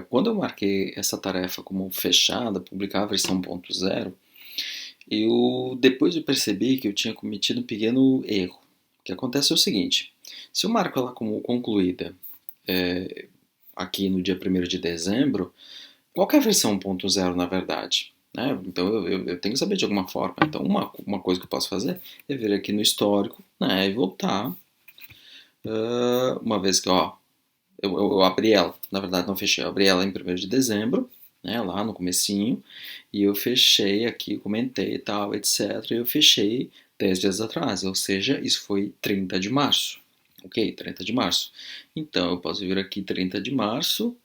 Quando eu marquei essa tarefa como fechada, publicar a versão 1.0, eu depois eu percebi que eu tinha cometido um pequeno erro. O que acontece é o seguinte: se eu marco ela como concluída aqui no dia 1º de dezembro, qualquer versão 1.0 na verdade, né? Então eu tenho que saber de alguma forma. Então uma coisa que eu posso fazer é vir aqui no histórico, né, e voltar, uma vez que eu abri ela, na verdade não fechei, eu abri ela em 1º de dezembro, né, lá no comecinho, e eu fechei aqui, comentei e tal, etc. E eu fechei 10 dias atrás, ou seja, isso foi 30 de março. Ok, 30 de março. Então eu posso vir aqui 30 de março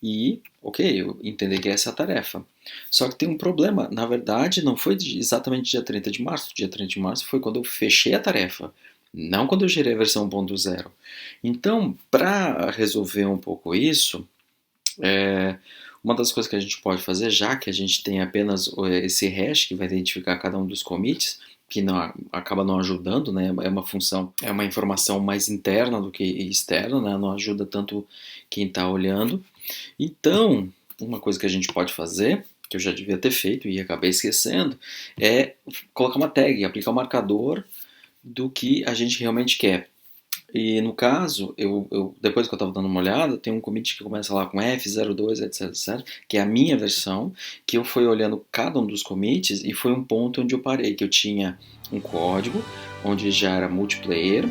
e, ok, eu entendi que é essa a tarefa. Só que tem um problema, na verdade não foi exatamente dia 30 de março, dia 30 de março foi quando eu fechei a tarefa, não quando eu gerei a versão 1.0. Então, para resolver um pouco isso, uma das coisas que a gente pode fazer, já que a gente tem apenas esse hash que vai identificar cada um dos commits, que não, acaba não ajudando, né? É uma função, é uma informação mais interna do que externa, né? Não ajuda tanto quem está olhando. Então, uma coisa que a gente pode fazer, que eu já devia ter feito e acabei esquecendo, é colocar uma tag, aplicar um marcador do que a gente realmente quer. E no caso, depois que eu estava dando uma olhada, tem um commit que começa lá com F02, etc, etc, que é a minha versão, que eu fui olhando cada um dos commits e foi um ponto onde eu parei, que eu tinha um código, onde já era multiplayer,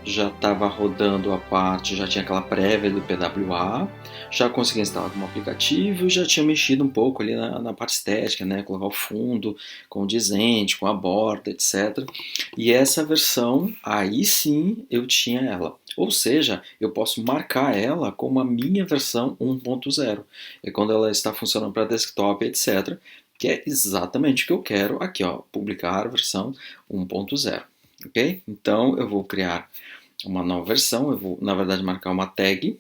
já estava rodando a parte, já tinha aquela prévia do PWA, já consegui instalar como aplicativo e já tinha mexido um pouco ali na parte estética, né? Colocar o fundo condizente com a borda, etc. E essa versão, aí sim eu tinha ela. Ou seja, eu posso marcar ela como a minha versão 1.0. É quando ela está funcionando para desktop, etc. Que é exatamente o que eu quero aqui, ó, publicar a versão 1.0. Ok? Então eu vou criar uma nova versão, eu vou na verdade marcar uma tag.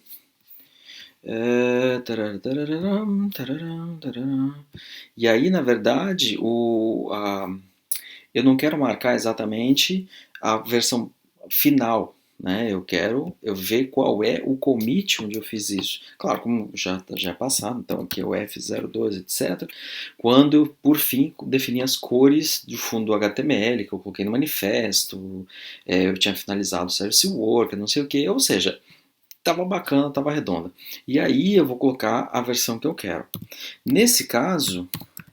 E aí na verdade eu não quero marcar exatamente a versão final, né? Eu ver qual é o commit onde eu fiz isso. Claro, como já é passado, então aqui é o F02, etc. Quando eu, por fim, defini as cores do fundo HTML, que eu coloquei no manifesto, eu tinha finalizado o service worker, não sei o que, ou seja, estava bacana, estava redonda. E aí eu vou colocar a versão que eu quero. Nesse caso,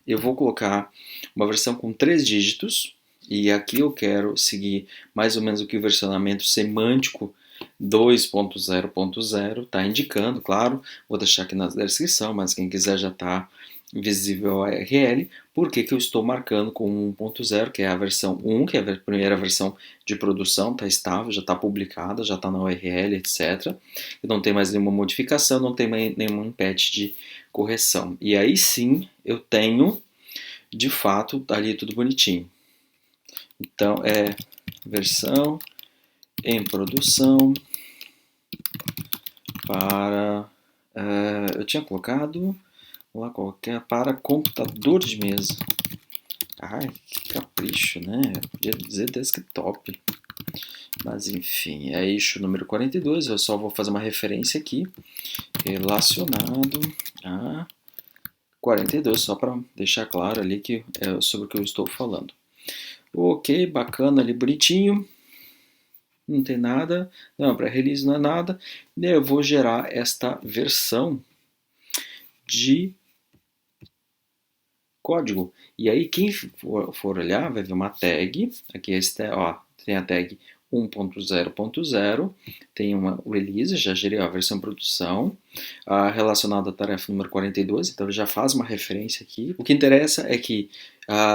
eu vou colocar uma versão com 3 dígitos, e aqui eu quero seguir mais ou menos o que o versionamento semântico 2.0.0 está indicando, claro, vou deixar aqui na descrição, mas quem quiser já está visível a URL. Por que eu estou marcando com 1.0, que é a versão 1, que é a primeira versão de produção, está estável, já está publicada, já está na URL, etc. Não tem mais nenhuma modificação, não tem mais nenhum patch de correção. E aí sim eu tenho, de fato, ali tudo bonitinho. Então é versão em produção para... eu tinha colocado lá qualquer para computador de mesa. Ai, que capricho, né? Eu podia dizer desktop. Mas enfim, é eixo número 42. Eu só vou fazer uma referência aqui, relacionado a 42, só para deixar claro ali que é sobre o que eu estou falando. Ok, bacana ali, bonitinho. Não tem nada. Não, para release não é nada. E eu vou gerar esta versão de código. E aí quem for olhar vai ver uma tag. Aqui ó, tem a tag 1.0.0, tem uma release, já gerei a versão produção, relacionada à tarefa número 42, então ele já faz uma referência aqui. O que interessa é que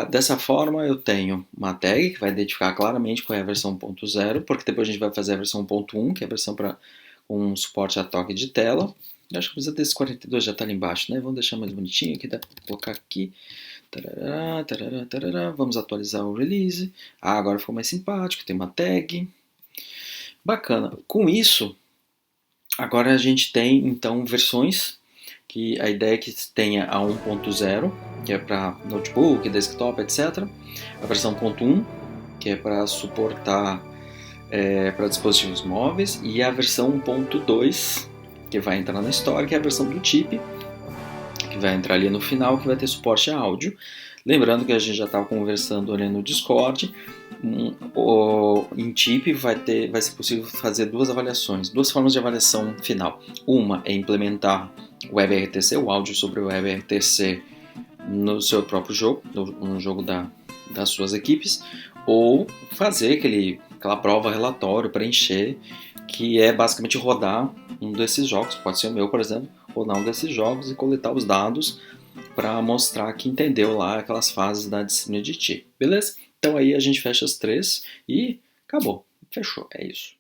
dessa forma eu tenho uma tag que vai identificar claramente qual é a versão 1.0, porque depois a gente vai fazer a versão 1.1, que é a versão para um suporte a toque de tela. Eu acho que precisa desse 42, já está ali embaixo, né? Vamos deixar mais bonitinho aqui, dá para colocar aqui. Tarará, tarará, tarará. Vamos atualizar o release. Agora ficou mais simpático, tem uma tag. Bacana. Com isso, agora a gente tem então versões, que a ideia é que tenha a 1.0, que é para notebook, desktop, etc. A versão 1.1, que é para suportar para dispositivos móveis, e a versão 1.2, que vai entrar na história, que é a versão do TIP, que vai entrar ali no final, que vai ter suporte a áudio. Lembrando que a gente já estava conversando ali no Discord, em TIP vai ser possível fazer duas avaliações, duas formas de avaliação final. Uma é implementar o WebRTC, o áudio sobre o WebRTC no seu próprio jogo, no jogo das suas equipes, ou fazer aquela prova relatório, preencher, que é basicamente rodar um desses jogos, pode ser o meu, por exemplo, rodar um desses jogos e coletar os dados para mostrar que entendeu lá aquelas fases da disciplina de TI, beleza? Então aí a gente fecha as três e acabou, fechou, é isso.